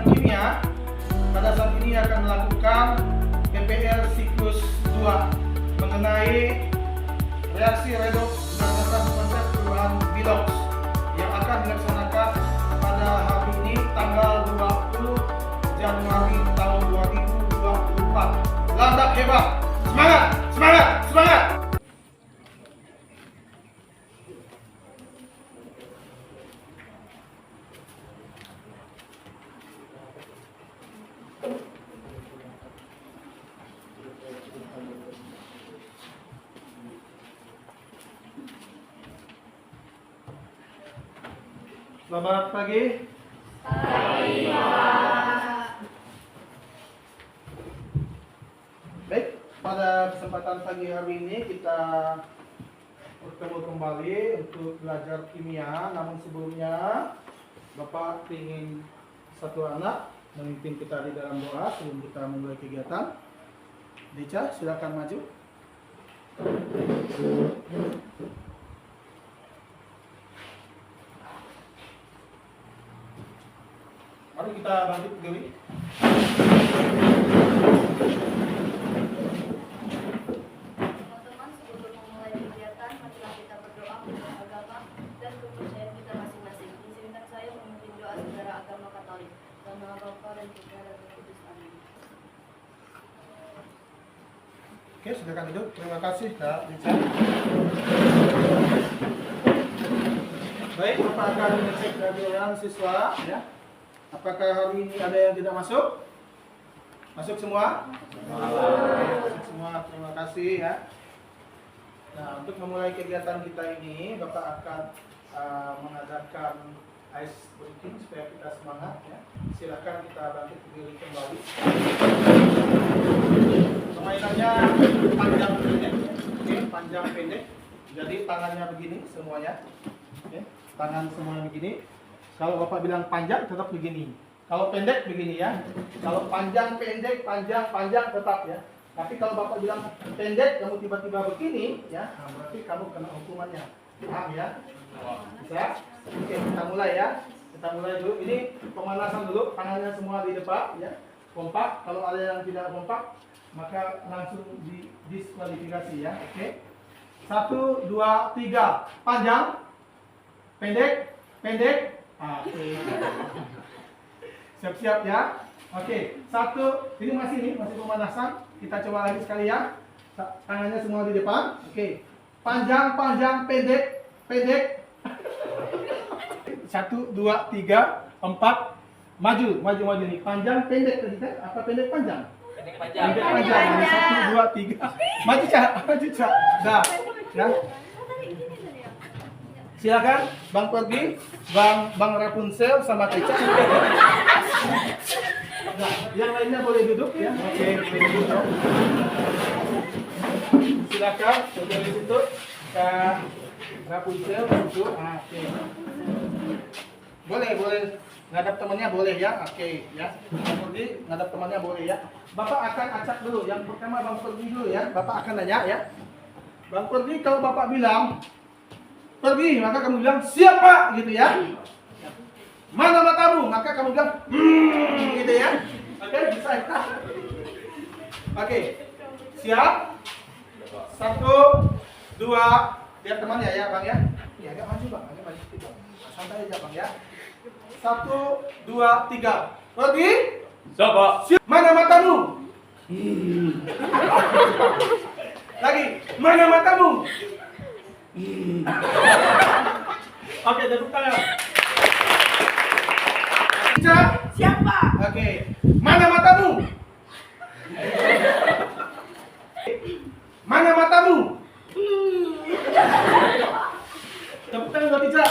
kimia. Pada saat ini akan melakukan PPL siklus 2 mengenai reaksi redoks berdasarkan konsep perubahan Bilox yang akan dilaksanakan pada hari ini tanggal 20 Januari tahun 2024. Landak hebat! Semangat! Semangat! Semangat! Selamat pagi. Pagi, Pak. Baik, pada kesempatan pagi hari ini kita bertemu kembali untuk belajar kimia. Namun sebelumnya, Bapak ingin satu anak memimpin kita di dalam doa sebelum kita memulai kegiatan. Dica, silakan maju. Mari kita bangkit berdiri. Teman-teman, sebelum memulai kegiatan, marilah kita berdoa menurut agama dan kepercayaan kita masing-masing. Izinkan saya memimpin doa saudara agama Katolik. Dalam nama Bapa dan Putra dan Roh Kudus. Amin. Oke, silakan duduk. Terima kasih, Kak Dica. Baik, Bapak akan mengecek kehadiran siswa, ya. Apakah hari ini ada yang tidak masuk? Masuk semua? Masuk semua, terima kasih ya. Nah, untuk memulai kegiatan kita ini, Bapak akan mengadakan ice breaking supaya kita semangat ya. Silakan kita bangkit berdiri kembali. Permainannya panjang pendek, oke, panjang pendek. Jadi tangannya begini semuanya, oke, tangan semuanya begini. Kalau Bapak bilang panjang, tetap begini. Kalau pendek, begini ya. Kalau panjang, pendek, panjang, panjang, tetap ya. Tapi kalau Bapak bilang pendek, kamu tiba-tiba begini, ya, nah berarti kamu kena hukumannya. Paham ya? Bisa? Oke, kita mulai ya. Kita mulai dulu. Ini pemanasan dulu. Tangannya semua di depan, ya. Kompak. Kalau ada yang tidak kompak, maka langsung didiskualifikasi ya. Oke. 1, 2, 3. Panjang, pendek, pendek. Oke. Siap-siap ya. Oke, 1. Ini masih pemanasan. Kita coba lagi sekali ya. Tangannya semua di depan. Oke. Panjang, panjang, pendek, pendek. 1, 2, 3, 4. Maju nih. Panjang, pendek tadi kan? Apa pendek panjang? Pendek panjang. Pendek panjang. Ini 1, 2, 3. Maju, Cak. Maju, Cak. Dah. Ya. Silakan Bang Pergi, Bang Rapunzel sama Teca. Nah, yang lainnya boleh duduk ya. Oke, boleh duduk. Ya. Silakan dari situ Kak Rapunzel duduk. Oke. Boleh ngadap temannya boleh ya. Oke ya. Bang Pergi ngadap temannya boleh ya. Bapak akan acak dulu. Yang pertama Bang Pergi dulu ya. Bapak akan nanya ya. Bang Pergi, kalau Bapak bilang pergi, maka kamu bilang siap Pak, gitu ya. Mana matamu, maka kamu bilang gitu ya. Oke, bisa ya. Oke, siap. 1, 2, lihat temannya ya Bang ya. Iya, agak maju Bang, agak maju sedikit Bang. Santai aja Bang ya. 1, 2, 3. Pergi. Siapa? Mana matamu? Lagi, mana matamu? Oke, tepuk tangan. Siapa? Oke, mana matamu? Mana matamu? Tepuk tangan buat Ica.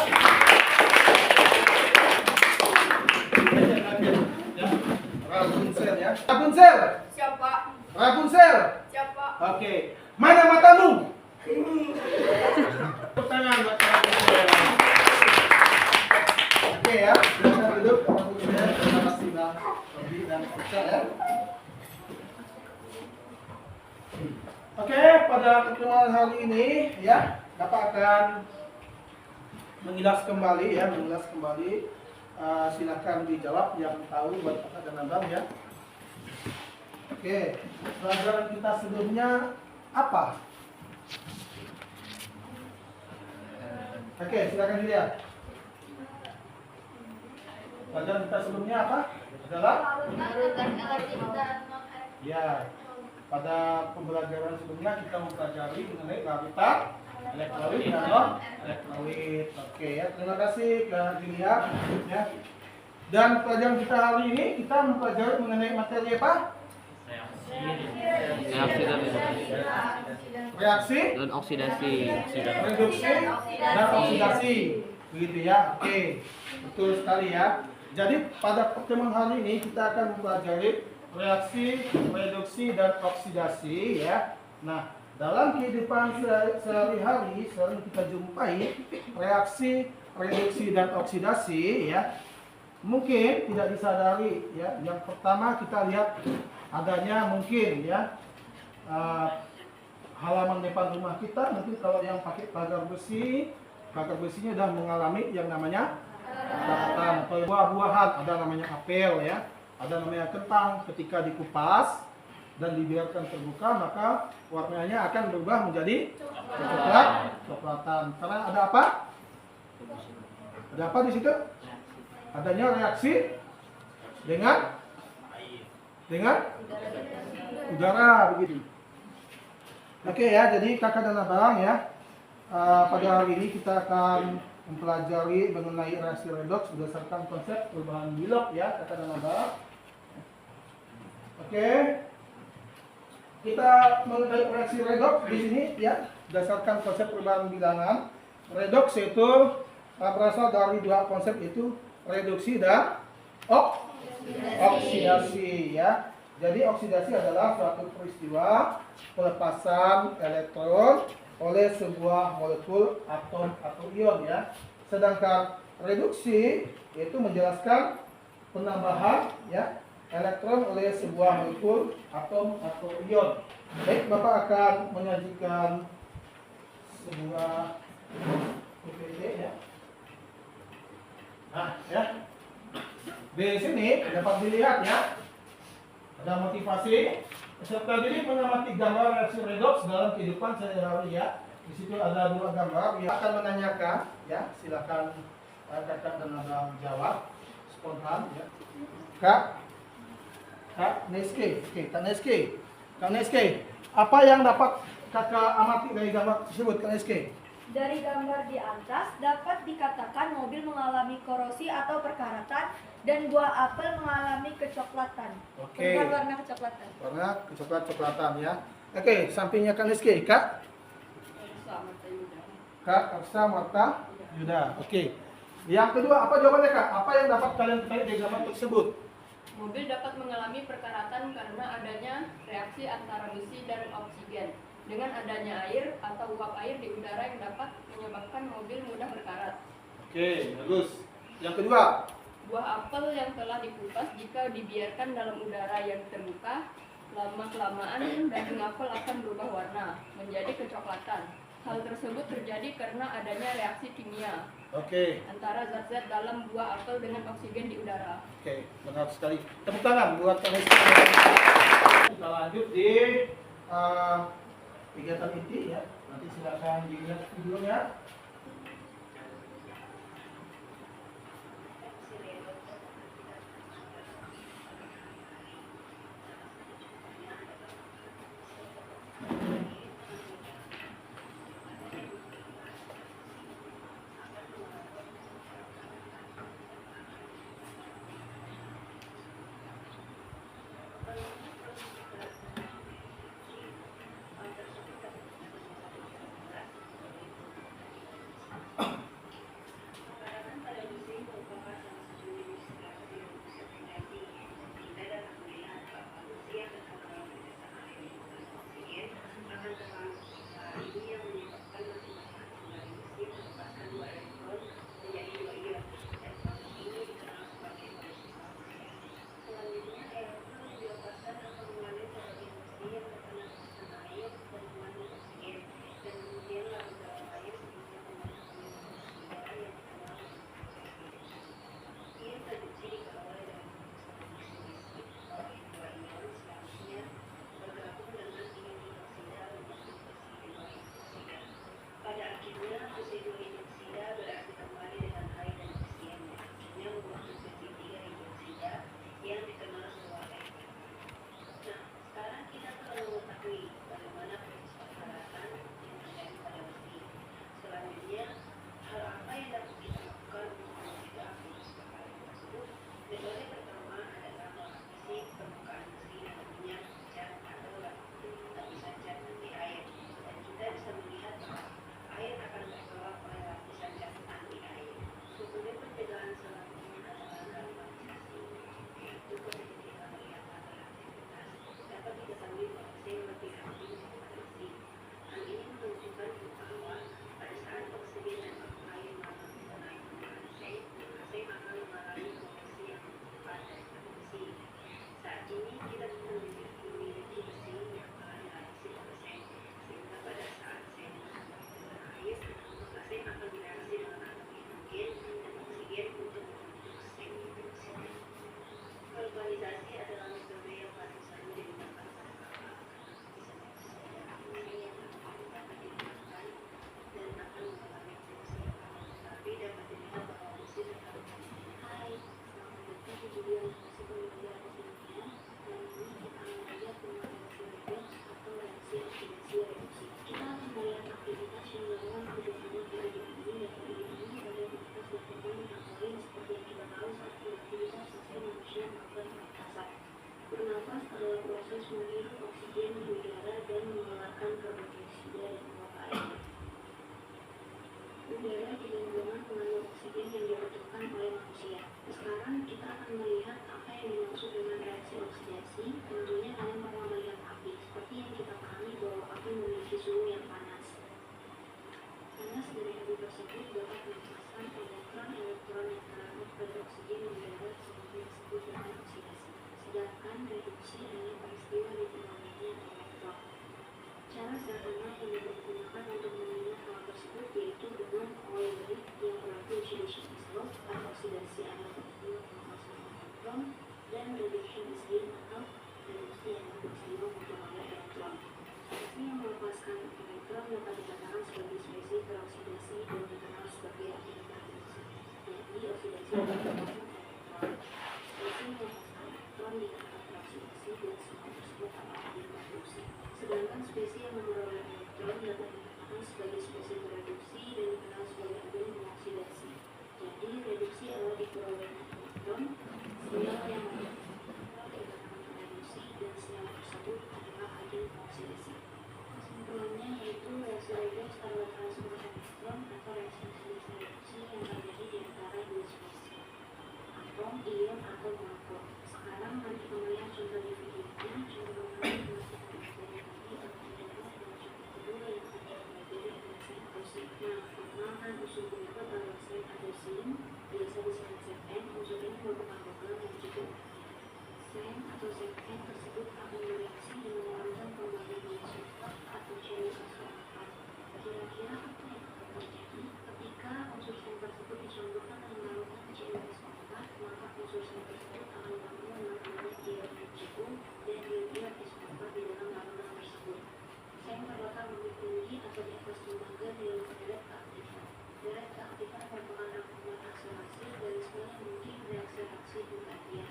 Rapunzel ya. Rapunzel. Siapa? Rapunzel. Siapa? Oke, mana matamu? Tepuk tangan buat Rapunzel. Oke ya, silakan duduk. Terima kasih Bang Robi dan Ica ya. Oke, pada pertemuan hari ini ya, Bapak akan mengulas kembali silakan dijawab yang tahu buat kakak dan abang ya. Oke, pelajaran kita sebelumnya apa? Oke, silakan dilihat. Pelajaran kita sebelumnya apa? Adalah Larutan elektrik dan ya. Pada pembelajaran sebelumnya kita mempelajari mengenai larutan elektrolit dan non elektrolit. Oke ya, terima kasih Kak Julia ya. Dan pelajaran kita hari ini kita mempelajari mengenai materi apa? Reaksi dan oksidasi. reduksi dan oksidasi. Begitu ya. Oke. Betul sekali ya. Jadi pada pertemuan hari ini kita akan mempelajari reaksi, reduksi dan oksidasi ya. Nah, dalam kehidupan sehari-hari sering kita jumpai reaksi, reduksi dan oksidasi ya. Mungkin tidak disadari ya. Yang pertama kita lihat adanya mungkin ya halaman depan rumah kita, nanti kalau yang pakai pagar besinya sudah mengalami yang namanya ketakutan. Atau buah-buahan ada namanya apel ya, ada namanya kentang. Ketika dikupas dan dibiarkan terbuka maka warnanya akan berubah menjadi coklatan. Karena ada apa? Ada apa di situ? Adanya reaksi dengan udara begitu. Oke ya, jadi kakak dan abang ya, pada hari ini kita akan mempelajari mengenai reaksi redoks berdasarkan konsep perubahan Bilog ya kakak dan abang. Oke, kita mengenai reaksi redoks di sini ya berdasarkan konsep perubahan bilangan. Redoks itu berasal dari dua konsep, itu reduksi dan oksidasi ya. Jadi oksidasi adalah suatu peristiwa pelepasan elektron oleh sebuah molekul atom atau ion ya. Sedangkan reduksi yaitu menjelaskan penambahan ya elektron oleh sebuah molekul atom atau ion. Baik, Bapak akan menyajikan sebuah PPT ya. Nah, ya. Di sini dapat dilihat ya. Ada motivasi peserta didik mengamati gambar reaksi redoks dalam kehidupan sehari-hari ya. Di situ ada dua gambar yang akan menanyakan ya. Silakan kakak dan abang jawab spontan ya. Kak Neske, oke, Kak Neske, apa yang dapat kakak amati dari gambar tersebut, Kak Neske? Dari gambar di atas dapat dikatakan mobil mengalami korosi atau perkaratan dan buah apel mengalami kecoklatan. Oke. Warna kecoklatan. Warna coklat-coklatan ya. Oke, sampingnya Kak Neske, Kak Aksa Marta Yuda. Oke. Yang kedua, apa jawabannya Kak? Apa yang dapat kalian ketahui dari gambar tersebut? Mobil dapat mengalami perkaratan karena adanya reaksi antara besi dan oksigen. Dengan adanya air atau uap air di udara yang dapat menyebabkan mobil mudah berkarat. Oke, bagus. Yang kedua, Buah apel yang telah dikupas jika dibiarkan dalam udara yang terbuka, lama-kelamaan daging apel akan berubah warna menjadi kecoklatan. Hal tersebut terjadi karena adanya reaksi kimia oke. antara zat-zat dalam buah apel dengan oksigen di udara. Oke, benar sekali. Tepuk tangan buat Kak Neske. Kita lanjut di kegiatan inti ya. Nanti silakan dilihat videonya. bernafas adalah proses menghirup oksigen di udara dan mengeluarkan karbon dioksida dan uap air. Udara di lingkungan mengandung oksigen yang dibutuhkan oleh manusia. Sekarang kita akan melihat apa yang dimaksud dengan reaksi oksidasi. Tentunya kalian pernah melihat api. Seperti yang kita pahami bahwa api memiliki suhu yang panas. Panas dari api tersebut dapat melepaskan elektron-elektron yang terangkat pada oksigen di udara sehingga disebut dengan oksidasi. Sedangkan reduksi adalah peristiwa ditemukannya elektron. Cara sederhana yang digunakan untuk mengingat hal tersebut yaitu dengan Euler yang berarti oxidation is loss atau oksidasi adalah peristiwa pelepasan elektron dan reduction is gain atau reduksi adalah peristiwa memperoleh elektron. Spesies yang melepaskan elektron dapat dikatakan sebagai spesies teroksidasi dan dikenal sebagai reduksi. Jadi oksidasi adalah pelepasan elektron. Spesies yang melepaskan elektron dikatakan teroksidasi dan semua tersebut dapat direduksi. Sedangkan spesies yang memperoleh elektron dapat dikatakan sebagai spesies reduksi dan dikenal sebagai agen mengoksidasi. Jadi reduksi adalah diperolehnya elektron, sinyal yang reduksi dan sinyal tersebut adalah agen mengoksidasi. Kesimpulannya yaitu reaksi redoks adalah transfer elektron atau reaksi reduksi yang terjadi di antara dua spesies, atom, ion, atau molekul. Sekarang mari kita melihat contoh di videonya. Contoh pertama unsur penyebab adalah seng atau sin, biasa disebut Zn. Unsur ini merupakan logam yang cukup. Seng atau Zn tersebut akan bereaksi dengan mengeluarkan kembali dua sulfat atau CuSO4. Kira-kira apa yang akan terjadi ketika unsur seng tersebut dicampurkan dengan larutan CuSO4? Maka unsur seng tersebut akan mengambil namanya ion Cu dan ion SO4 di dalam larutan tersebut. Seng terletak lebih tinggi atau di atas tembaga dalam deret keaktifan. Deret keaktifan merupakan rangkuman akselerasi dari segala mungkin reaksi-reaksi hidrogen.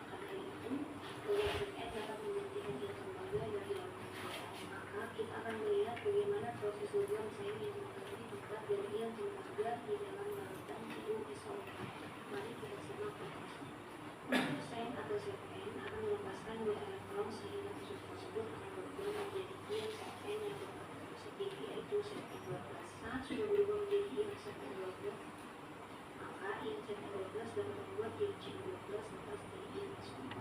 Karena itu, gaya Zn dapat menggantikan ion tembaga dari larutan deret. Maka kita akan melihat bagaimana proses hubungan seng yang mengganti tempat dari ion tembaga di dalam larutan CuSO4. Mari kita simak prosesnya. Unsur seng atau Zn akan melepaskan dua elektron sehingga unsur tersebut akan berubah menjadi ion Zn yang berkarbon positif yaitu Zn12. Saat sudah berubah menjadi ion Zn12, maka ion Zn12 dapat membuat ion Cu12 lepas dari ion SO4.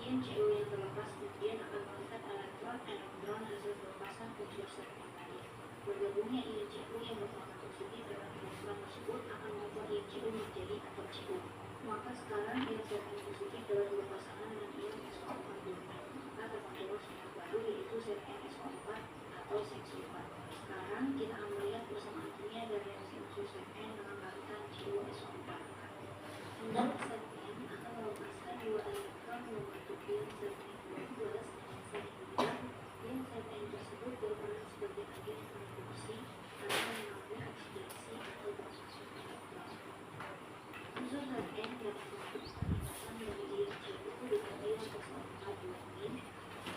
Ion Cu yang terlepas kemudian akan melihat elektron hasil pelepasan unsur Zn tadi. Bergabungnya ion Cu yang berkarbon positif dengan elektron tersebut akan membuat ion Cu menjadi atom Cu. Maka sekarang ion Zn positif dapat berpasangan dengan ion SO4 dulu. Maka terbentuklah sumber baru yaitu ZnSO4 atau seng sulfat. Sekarang kita akan melihat persamaan kimia dari reaksi unsur Zn dengan larutan CuSO4. Unsur Zn akan melepaskan dua elektron membentuk ion Zn12 sehingga ion Zn tersebut berperan sebagai agen reduksi karena mengalami oksidasi atau transfer elektron. Unsur Zn dapat melepaskan dari ion Cu dengan ion SO4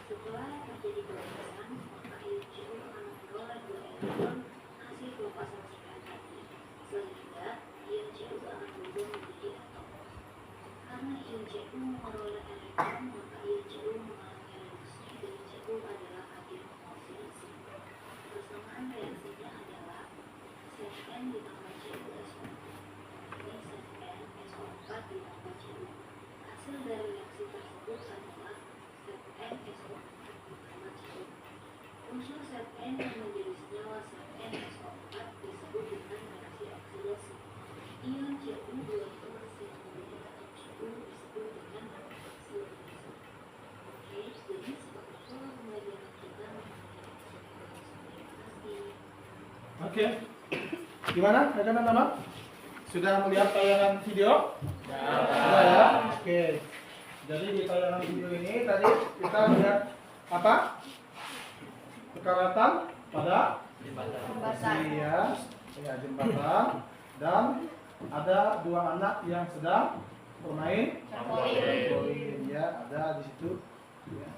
setelah terjadi pelepasan, maka ion Cu akan memperoleh dua elektron hasil pelepasan Zn tadi, sehingga ion Cu akan berubah menjadi atom. Karena ion Cu memperoleh elektron, maka ion Cu mengalami reduksi dan Cu adalah agen oksidasi. Persamaan reaksinya adalah Zn ditambah CuSO4. Ini ZnSO4 ditambah Cu. Hasil dari reaksi tersebut adalah ZnSO4 ditambah Cu. Unsur Zn yang menjadi senyawa ZnSO4 disebut dengan reaksi oksidasi. Ion Cu12 yang menjadi atom Cu disebut dengan reaksi oksidasi. Oke, jadi seperti itulah pembelajaran kita mengenai reaksi. Oke. Gimana? Teman-teman? Sudah melihat tayangan video? Sudah ya? Oke. Jadi di tayangan video ini tadi kita lihat apa? Kekaratan pada Jembatan. Iya, jembatan dan ada dua anak yang sedang bermain trampolin. Ya, ada di situ. Ya.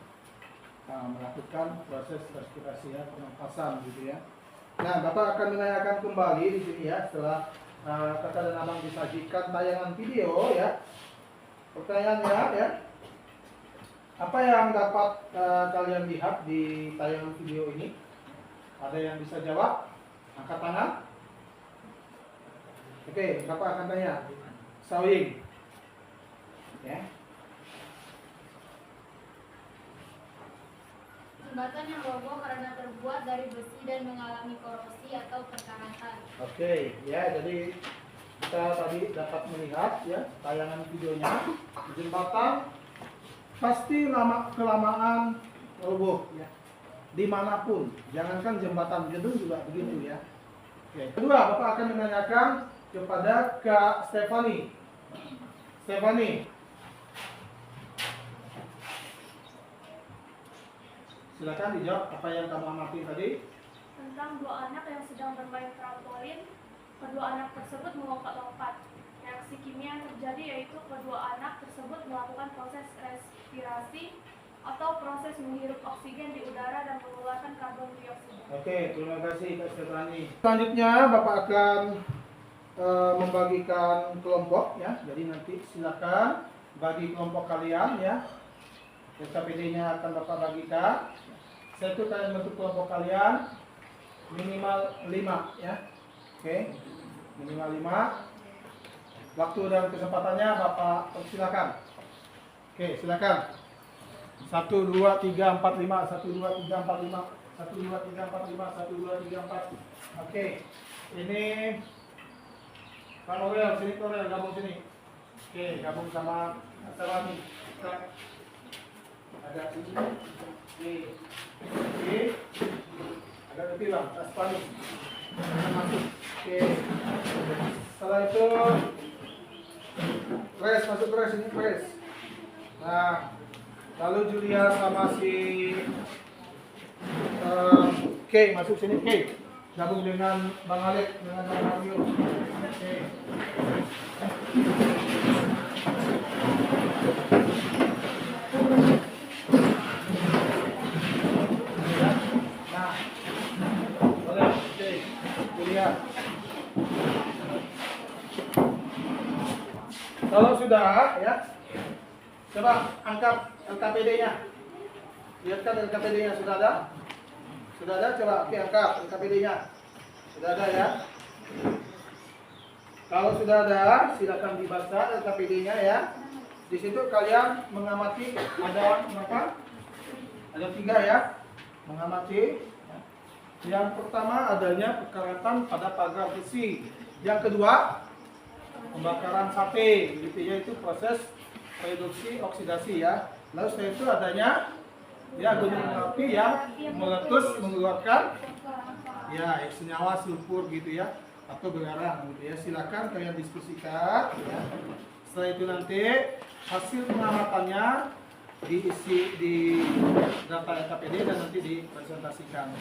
Melakukan proses respirasi ya, pernapasan gitu ya. Nah, Bapak akan menanyakan kembali di sini ya setelah kakak dan abang disajikan tayangan video ya. Pertanyaannya ya, Apa yang dapat kalian lihat di tayangan video ini? Ada yang bisa jawab? Angkat tangan. Oke, Bapak akan tanya. Sawing. Ya. Jembatan yang roboh karena terbuat dari besi dan mengalami korosi atau perkaratan. Oke, ya jadi kita tadi dapat melihat ya tayangan videonya. Jembatan pasti kelamaan roboh ya. Dimanapun, jangankan jembatan gedung juga begitu ya. Oke. Kedua, Bapak akan menanyakan kepada Kak Stefani. Stefani, silakan dijawab apa yang kamu amati tadi. Tentang dua anak yang sedang bermain trampolin, kedua anak tersebut melompat-lompat. Reaksi kimia yang terjadi yaitu kedua anak tersebut melakukan proses respirasi atau proses menghirup oksigen di udara dan mengeluarkan karbon dioksida. Oke, terima kasih Kak Stefani. Selanjutnya Bapak akan membagikan kelompok ya. Jadi nanti silakan bagi kelompok kalian ya. SKPD-nya akan Bapak bagikan. Satu kalian bentuk kelompok kalian minimal 5 ya. Oke. Minimal 5. Waktu dan kesempatannya Bapak silakan. Oke, silakan. 1 2 3 4 5 1 2 3 4 5 1 2 3 4 5 1 2 3 4. Oke. Ini Pak Norel, sini Norel, gabung sini. Oke, gabung sama Salami. Agak sini. Oke. Oke. Agak lebih bang, Aspani. Masuk. Oke. Setelah itu press, masuk press, ini press. Nah, lalu Julia sama si K masuk sini, K gabung dengan Bang Alek, dengan Bang Mario. Oke. Nah, boleh, oke, Julia. Kalau sudah ya, coba angkat LKPD-nya. Lihatkan LKPD-nya sudah ada? Sudah ada? Coba oke, angkat LKPD-nya. Sudah ada ya? Kalau sudah ada, silakan dibaca LKPD-nya ya. Di situ kalian mengamati ada berapa? Ada 3 ya. Mengamati. Yang pertama adanya perkaratan pada pagar besi. Yang kedua pembakaran sate, gitu ya, itu proses reduksi oksidasi ya. Lalu setelah itu adanya ya gunung api yang meletus mengeluarkan ya senyawa sulfur gitu ya, atau belerang gitu ya. Silakan kalian diskusikan ya. Setelah itu nanti hasil pengamatannya diisi di data LKPD dan nanti dipresentasikan.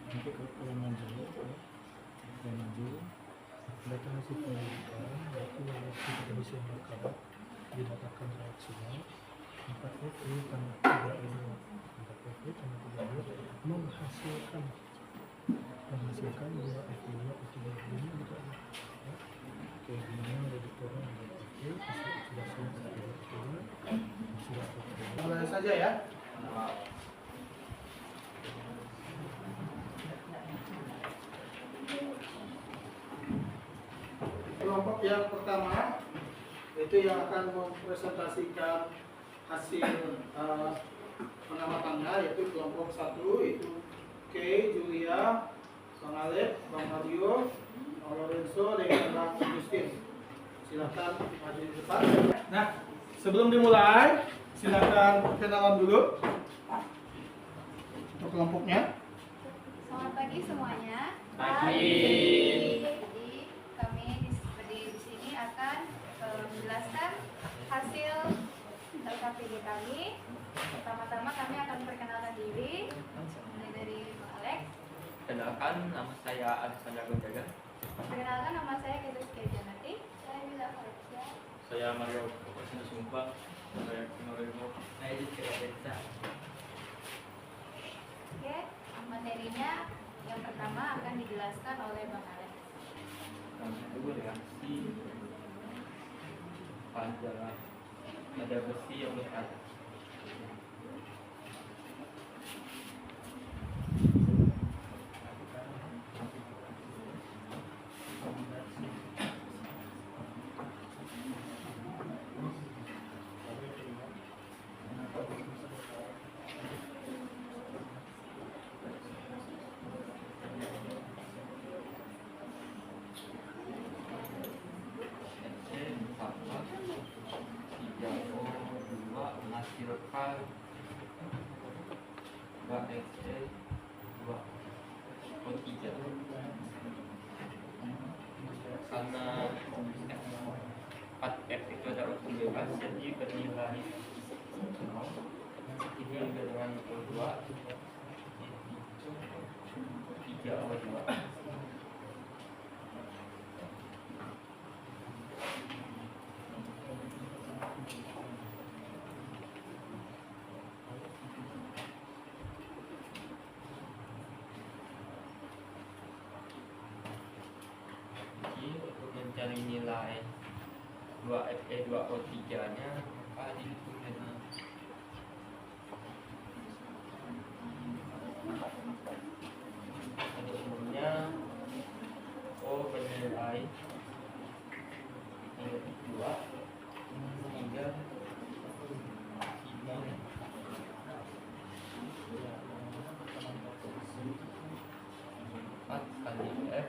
Nanti kalau maju, ya maju. Data hasil penyelidikan, yaitu reaksi Indonesia markabat didatakan reaksinya 4F tambah 3E 4F tambah 3E menghasilkan 2F2 itu begini gitu aja. Oke, ini ada di kurang F2 sudah mulai saja ya. Kelompok yang pertama itu yang akan mempresentasikan hasil pengamatannya, yaitu kelompok 1 itu K, Julia, Bang Alep, Bang Mario, Bang Lorenzo, dan Bang Justin. Silakan maju di depan. Nah, sebelum dimulai, silakan perkenalan dulu untuk kelompoknya. Selamat pagi semuanya. Pagi. Jadi kami di sini akan menjelaskan hasil LKPD kami. Pertama-tama kami akan perkenalkan diri, mulai dari Pak Alex. Kenalkan, nama saya Alexander Gonjaga. Perkenalkan, nama saya Kedus Kejanati. Saya Bila Farsya. Saya Mario Kopasina Sumpah. Saya Kinorio. Saya Dika Desa. Oke, materinya yang pertama akan dijelaskan oleh Bang Alex. Itu reaksi pada ada besi yang berkaca. Menghasilkan 2XE 2O3 karena 4F itu ada hukum bebas, jadi bernilai ini dengan O2 3O2. Untuk mencari nilai 2Fe 2O3 nya maka dihitung dengan pada umumnya O bernilai negatif 2 hingga 4 kali F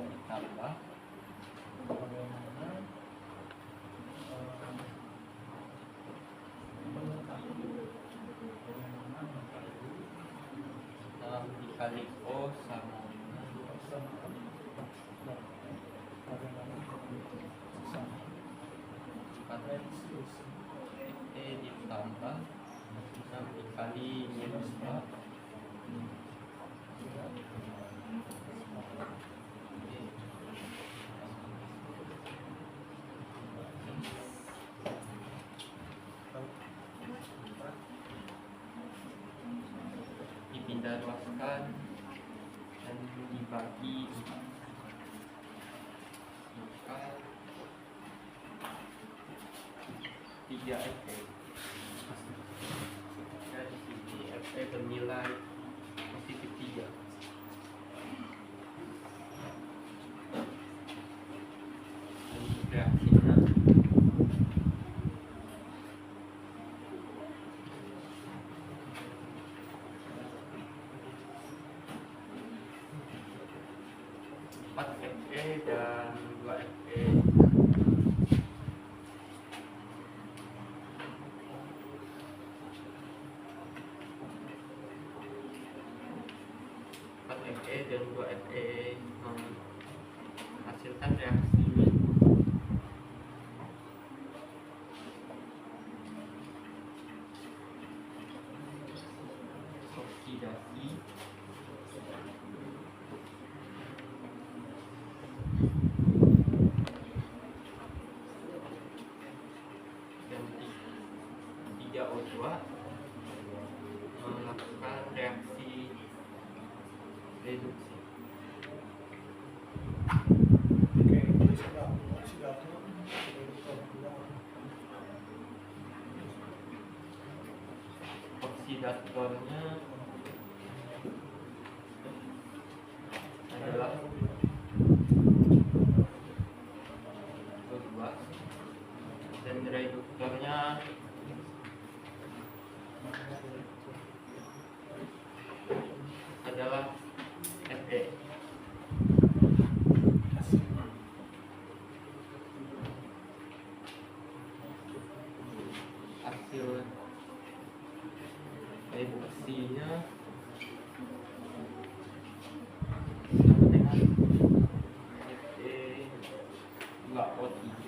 ditambah dikali O sama E ditambah 6 dikali minus 4 dipindah luaskan dan dibagi maka 3 Fe. Dari sini Fe bernilai positif 3. Dan reaksinya Fe dan 2Fe. Fe dan 2Fe menghasilkan reaksi oksidasi 3O2 melakukan reaksi reduksi. Oke, ini sudah oksidator. Oksidatornya adalah O2 dan reduktornya adalah Fe. Hasil reduksinya sama dengan Fe2O3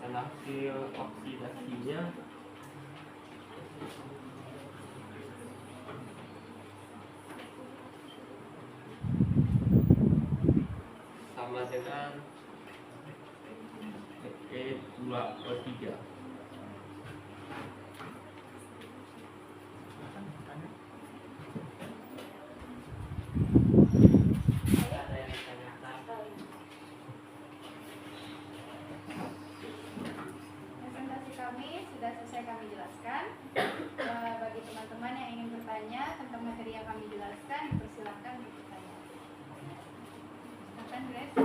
dan hasil oksidasinya sama dengan Fe2O3. Ada yang ditanyakan? Presentasi kami sudah selesai kami jelaskan. Bagi teman-teman yang ingin bertanya tentang materi yang kami jelaskan, dipersilakan untuk bertanya. Silakan Grace.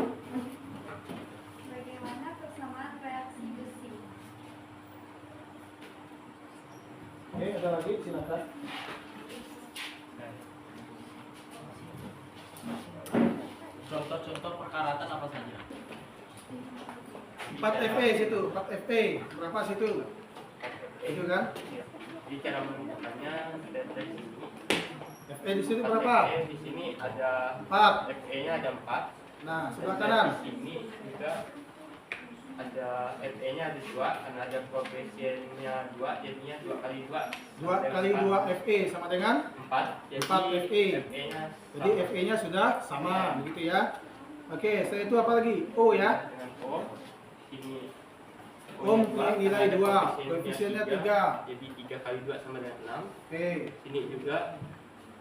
Bagaimana persamaan reaksi besi? Oke, ada lagi silakan. Contoh-contoh perkaratan apa saja? 4 Fe situ, 4 Fe. Berapa situ? Itu kan? Jadi cara menentukannya dari sini. Fe di situ berapa? Fe di sini ada 4. Fe-nya ada 4. Nah, sebelah Dan kanan. di sini juga ada Fe-nya ada 2 karena ada koefisiennya 2 jadinya 2 kali 2. 2 kali 2 Fe sama dengan 4. Jadi 4 Fe. Fe-nya jadi Fe-nya sudah sama begitu ya. Oke, setelah itu apa lagi? O ya. dengan O. Sini O mempunyai nilai 2, koefisiennya 3. Jadi 3 kali 2 sama dengan 6. Oke. Sini juga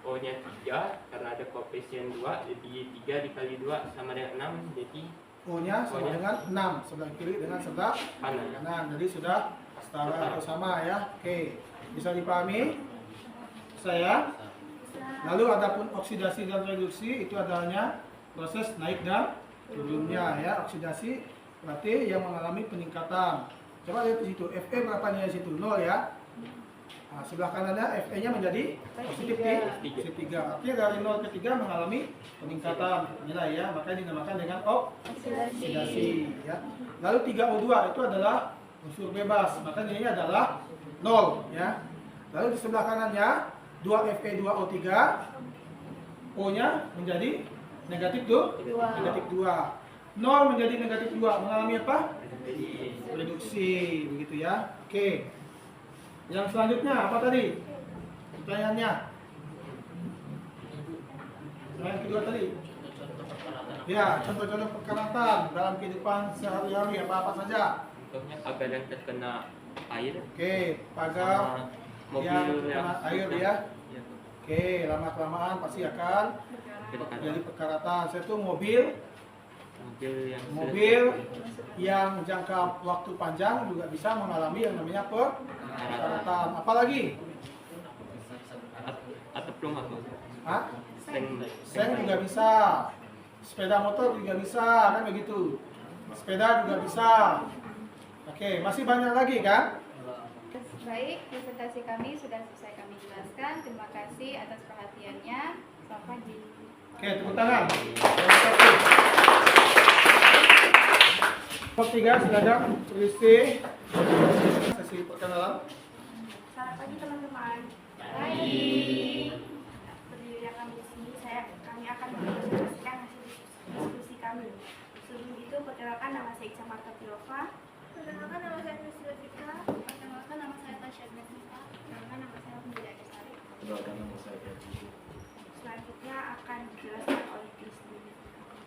O-nya 3 karena ada koefisien 2, jadi 3 dikali 2 sama dengan 6, jadi O-nya sama dengan 6, sebelah kiri dengan sebelah kanan. kanan. Jadi sudah setara atau sama ya. Oke. Bisa dipahami? Saya. Lalu adapun oksidasi dan reduksi itu adanya proses naik dan turunnya ya. Oksidasi berarti yang mengalami peningkatan. Coba lihat di situ, Fe berapa nilai situ? 0 ya. Nah, sebelah kanannya Fe-nya menjadi positif 3. Artinya dari 0 ke 3 mengalami peningkatan nilai ya. Makanya dinamakan dengan oksidasi ya. Lalu 3O2 itu adalah unsur bebas, maka nilainya adalah 0 ya. Lalu di sebelah kanannya 2Fe2O3, O-nya menjadi negatif tuh, negatif 2. 0 menjadi negatif 2 mengalami apa? Reduksi begitu ya. Oke. Yang selanjutnya apa tadi? Pertanyaannya. Yang kedua tadi. Ya, contoh-contoh perkaratan dalam kehidupan sehari-hari apa saja. Contohnya pagar yang terkena air. Oke, pagar Mobil yang terkena air ya. Ya. Oke, lama-kelamaan pasti akan Kedekatan. jadi perkaratan. Saya tuh mobil Mobil yang jangka waktu panjang juga bisa mengalami yang namanya perkaratan. Apalagi? atau plung apa? Hah? Seng juga juga bisa. Sepeda motor juga bisa, kan begitu. Sepeda juga bisa. Oke, masih banyak lagi kan? Baik, presentasi kami sudah selesai kami jelaskan. Terima kasih atas perhatiannya. Selamat pagi. Oke, tepuk tangan. Terima kasih. Kelompok 3 silakan berisi sesi perkenalan. Selamat pagi teman-teman. Baik. Berdiri kami di sini, kami akan mempresentasikan hasil diskusi kami. Sebelum itu, perkenalkan nama saya Iksa Marta Pilova. Perkenalkan nama saya Priscilla Fitra. Perkenalkan nama saya Tasya Agnesita. Perkenalkan nama saya Menjadi Agasari. Selanjutnya akan dijelaskan oleh Kristi.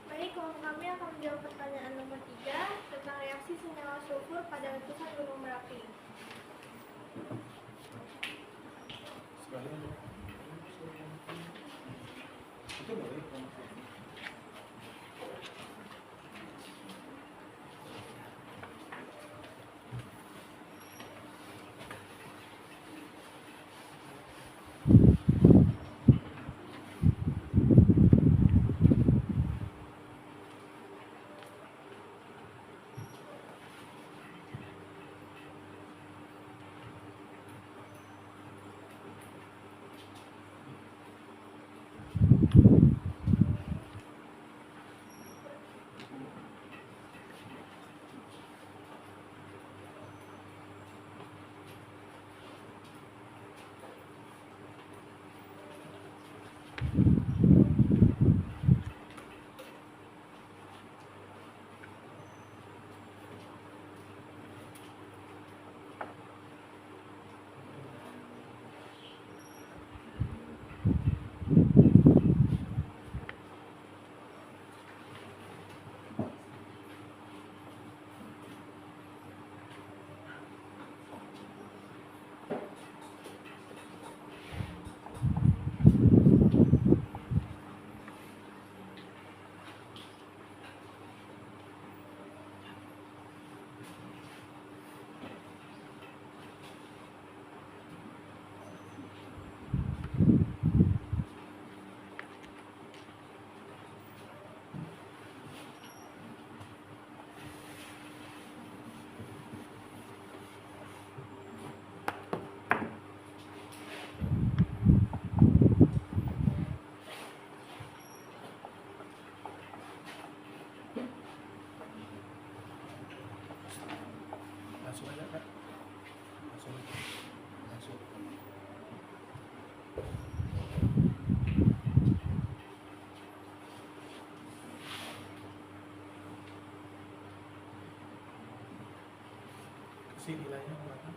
Baik, kelompok kami akan menjawab pertanyaan nomor 3 tentang reaksi senyawa sulfur pada letusan gunung Merapi. Itu boleh. Langsung aja Kak. Langsung. Langsung. Kasih nilainya berapa?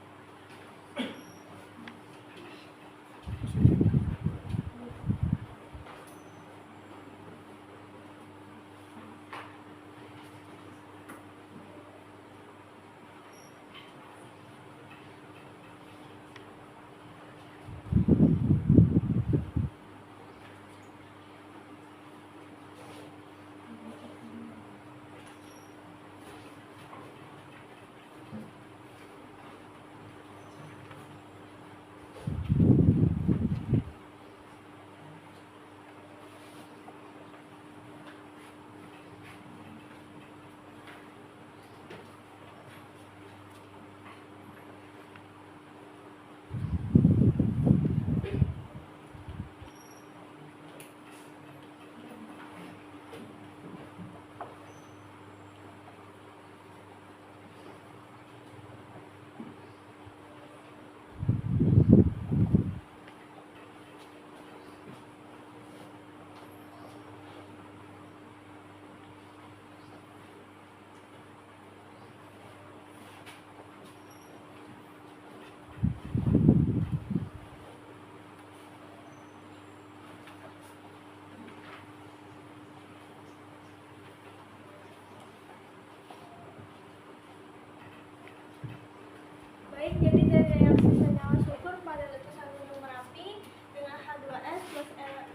Baik, jadi dari reaksi senyawa sulfur pada letusan gunung Merapi dengan H2S plus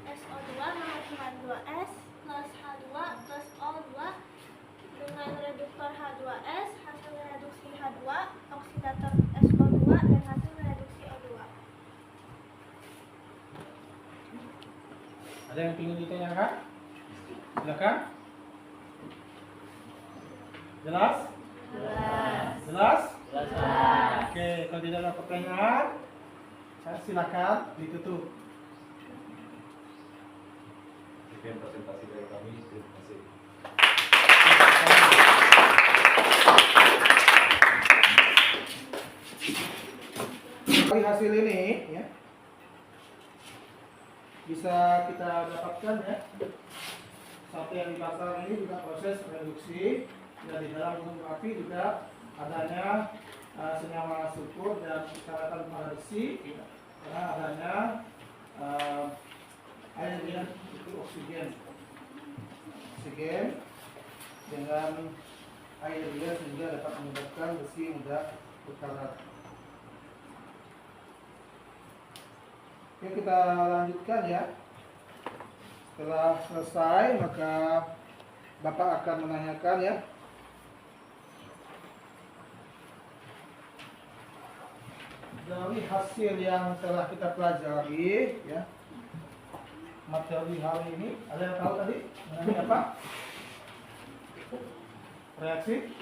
SO2 menghasilkan H2S plus H2 plus O2 dengan reduktor H2S, hasil reduksi H2, oksidator SO2, dan hasil reduksi O2. Ada yang ingin ditanyakan? Silakan. Jelas? Jelas? Oke, kalau tidak ada pertanyaan, saya silakan ditutup. Sekian presentasi dari kami. Terima kasih. Dari hasil ini, ya, bisa kita dapatkan ya. Satu yang dibahas ini juga proses reduksi, dan di dalam gunung api juga adanya senyawa sulfur dan persyaratan pada besi, karena adanya air dengan itu oksigen dengan air dia sehingga dapat menyebabkan besi mudah berkarat. Oke, kita lanjutkan ya. Setelah selesai, maka Bapak akan menanyakan ya. Dari hasil yang telah kita pelajari ya, materi hari ini, ada yang tahu tadi mengenai apa? Reaksi,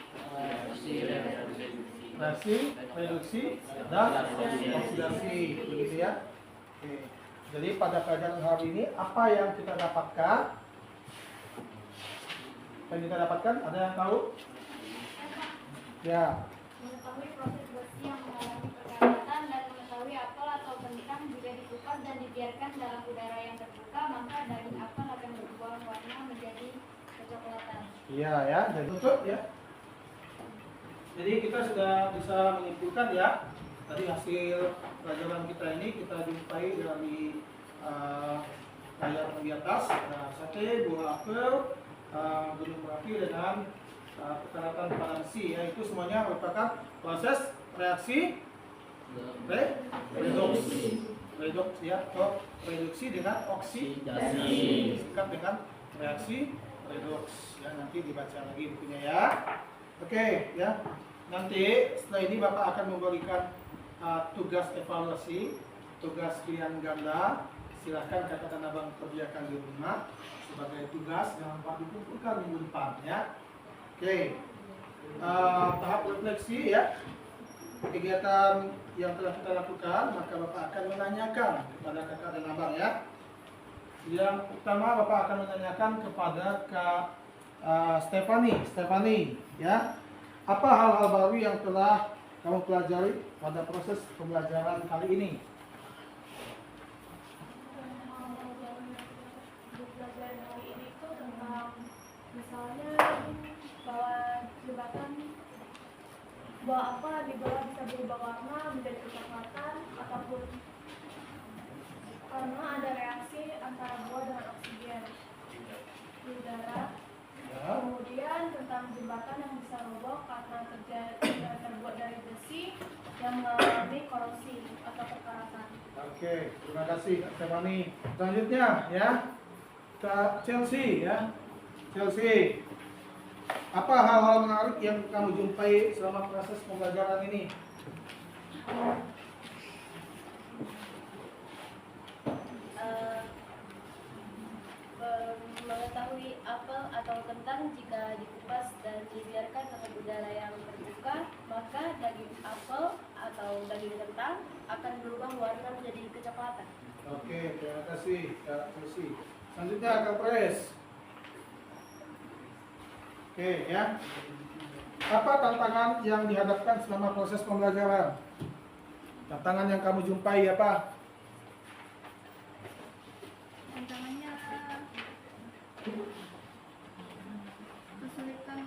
reduksi, dan oksidasi, begitu ya. Oke. Jadi pada pelajaran hari ini apa yang kita dapatkan? Apa yang kita dapatkan? Ada yang tahu? Ya. Mengetahui proses besi yang mengalami perkaratan dan mengetahui apel atau kentang jika dikupas dan dibiarkan dalam udara yang terbuka, maka daging apel akan berubah warna menjadi kecoklatan. Iya ya, jadi tutup ya. Jadi kita sudah bisa menyimpulkan ya. Tadi hasil pelajaran kita ini kita jumpai dari layar di atas ada sate, buah apel, gunung berapi dengan perkaratan pada besi ya. Itu semuanya merupakan proses reaksi redoks ya, atau reduksi dengan oksidasi singkat dengan reaksi redoks ya. Nanti dibaca lagi bukunya ya. Oke ya. Nanti setelah ini Bapak akan memberikan tugas evaluasi, tugas pilihan ganda. Silahkan kakak dan abang kerjakan di rumah sebagai tugas, jangan lupa dikumpulkan minggu depan ya. Oke. Tahap refleksi ya. Kegiatan yang telah kita lakukan, maka Bapak akan menanyakan kepada kakak dan abang ya. Yang pertama Bapak akan menanyakan kepada Kak Stefani ya. Apa hal-hal baru yang telah kamu pelajari pada proses pembelajaran kali ini? Pelajaran hari ini itu tentang misalnya bahwa jembatan bahwa apa di bawah bisa berubah warna menjadi kecoklatan ataupun karena ada reaksi antara buah dengan oksigen di udara. Kemudian tentang jembatan yang bisa roboh karena terbuat dari besi yang mengalami korosi atau perkaratan. Oke, terima kasih Kak Stefani. Selanjutnya ya, Kak Chelsea ya. Chelsea, apa hal-hal menarik yang kamu jumpai selama proses pembelajaran ini? Mengetahui apel atau kentang jika dikupas dan dibiarkan dalam udara yang terbuka, maka daging apel atau daging kentang akan berubah warna menjadi kecoklatan. Oke, terima kasih Kak Chelsea. Selanjutnya Kak Pres. Oke ya. Apa tantangan yang dihadapkan selama proses pembelajaran? Tantangan yang kamu jumpai apa? Tantangannya kesulitan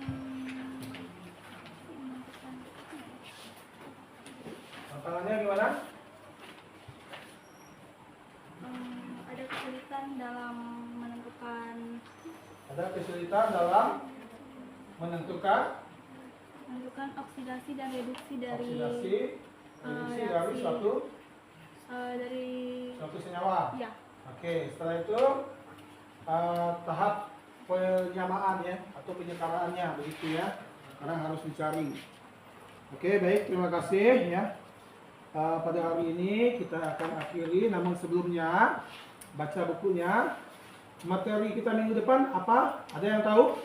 Tantangannya gimana? ada kesulitan dalam menentukan Ada kesulitan dalam menentukan oksidasi dan reduksi dari oksidasi, reduksi dari reaksi. suatu dari senyawa. ya Oke, setelah itu tahap penyamaan ya atau penyetaraannya begitu ya, karena harus dicari. Oke, baik, terima kasih ya. Pada hari ini kita akan akhiri, namun sebelumnya baca bukunya. Materi kita minggu depan apa? Ada yang tahu?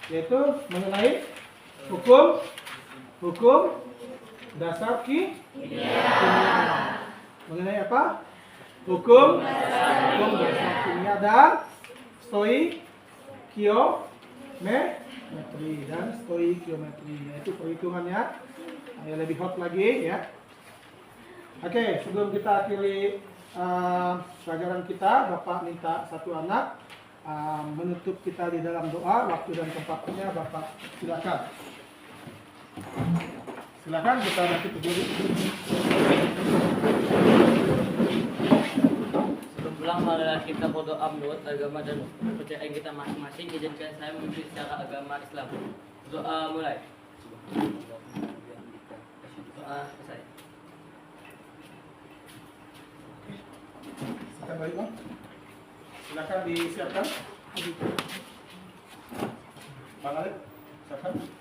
Yaitu mengenai hukum dasar kimia. Mengenai apa? Hukum dasar kimia dan stoikiometri dan stoikiometri, yaitu perhitungannya lebih hot lagi ya. Oke, sebelum kita akhiri pelajaran kita, Bapak minta satu anak menutup kita di dalam doa. Waktu dan tempatnya Bapak silakan. Silakan kita nanti berdiri. Sebelum pulang, marilah kita berdoa menurut agama dan kepercayaan kita masing-masing. Izinkan saya memimpin secara agama Islam. Doa mulai. Doa selesai. Silakan balik, Bang. Silakan disiapkan. Bang Alif, silakan.